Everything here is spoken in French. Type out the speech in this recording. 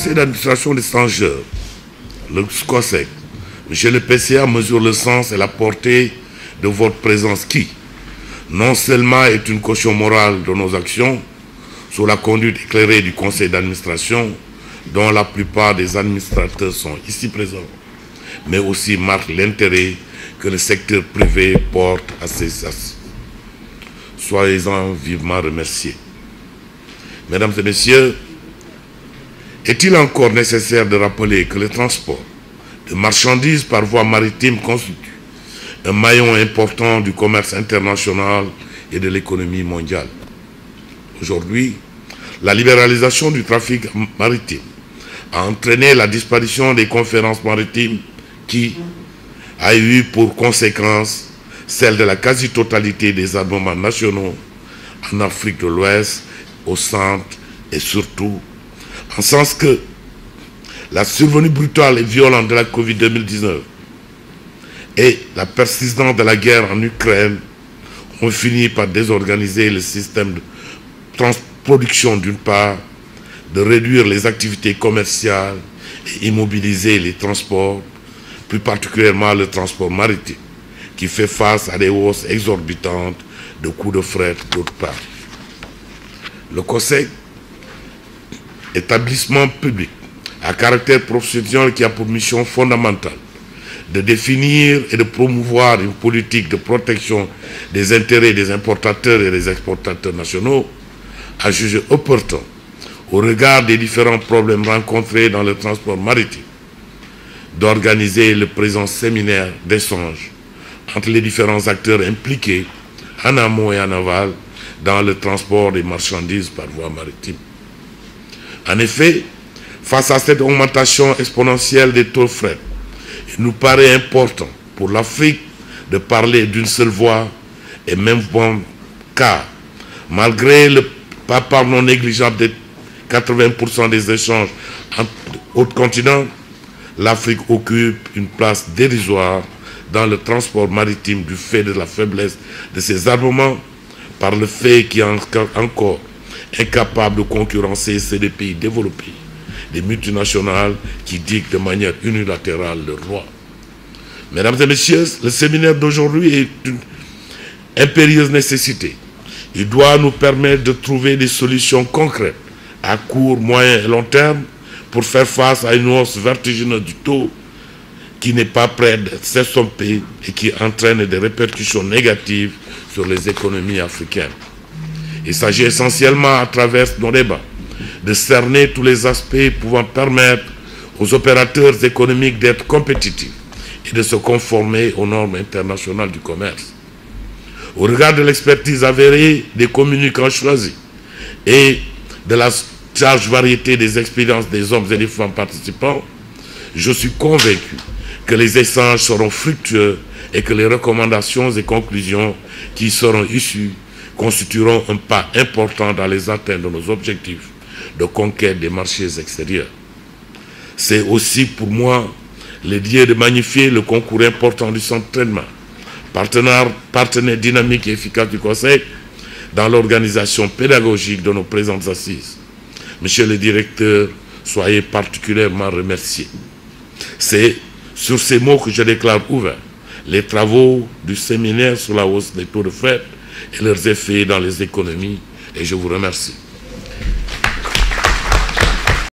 conseil d'administration des Sangeurs, le COSEC, monsieur le PCA mesure le sens et la portée de votre présence qui, non seulement est une caution morale de nos actions, sous la conduite éclairée du conseil d'administration, dont la plupart des administrateurs sont ici présents, mais aussi marque l'intérêt que le secteur privé porte à ces assises. Soyez-en vivement remerciés. Mesdames et messieurs, est-il encore nécessaire de rappeler que le transport de marchandises par voie maritime constitue un maillon important du commerce international et de l'économie mondiale? Aujourd'hui, la libéralisation du trafic maritime a entraîné la disparition des conférences maritimes qui a eu pour conséquence celle de la quasi-totalité des armements nationaux en Afrique de l'Ouest, au centre et surtout, en sens que la survenue brutale et violente de la Covid 2019 et la persistance de la guerre en Ukraine ont fini par désorganiser le système de production d'une part, de réduire les activités commerciales et immobiliser les transports, plus particulièrement le transport maritime, qui fait face à des hausses exorbitantes de coûts de fret d'autre part. Le COSEC, établissement public à caractère professionnel qui a pour mission fondamentale de définir et de promouvoir une politique de protection des intérêts des importateurs et des exportateurs nationaux, a jugé opportun, au regard des différents problèmes rencontrés dans le transport maritime, d'organiser le présent séminaire d'échange entre les différents acteurs impliqués, en amont et en aval, dans le transport des marchandises par voie maritime. En effet, face à cette augmentation exponentielle des taux de fret, il nous paraît important pour l'Afrique de parler d'une seule voix et même bon, car malgré le part non négligeable de 80% des échanges entre autres continents, l'Afrique occupe une place dérisoire dans le transport maritime du fait de la faiblesse de ses armements, par le fait qu'il est encore incapable de concurrencer ceux des pays développés, des multinationales qui dictent de manière unilatérale le droit. Mesdames et messieurs, le séminaire d'aujourd'hui est une impérieuse nécessité. Il doit nous permettre de trouver des solutions concrètes à court, moyen et long terme pour faire face à une hausse vertigineuse du taux qui n'est pas près de s'estomper et qui entraîne des répercussions négatives sur les économies africaines. Il s'agit essentiellement, à travers nos débats, de cerner tous les aspects pouvant permettre aux opérateurs économiques d'être compétitifs et de se conformer aux normes internationales du commerce. Au regard de l'expertise avérée des communicants choisis et de la large variété des expériences des hommes et des femmes participants, je suis convaincu que les échanges seront fructueux et que les recommandations et conclusions qui seront issues constitueront un pas important dans les atteintes de nos objectifs de conquête des marchés extérieurs. C'est aussi pour moi le lieu de magnifier le concours important du centre de traitement, partenaire dynamique et efficace du Conseil dans l'organisation pédagogique de nos présentes assises. Monsieur le directeur, soyez particulièrement remerciés. C'est sur ces mots que je déclare ouverts les travaux du séminaire sur la hausse des taux de fret et leurs effets dans les économies, et je vous remercie.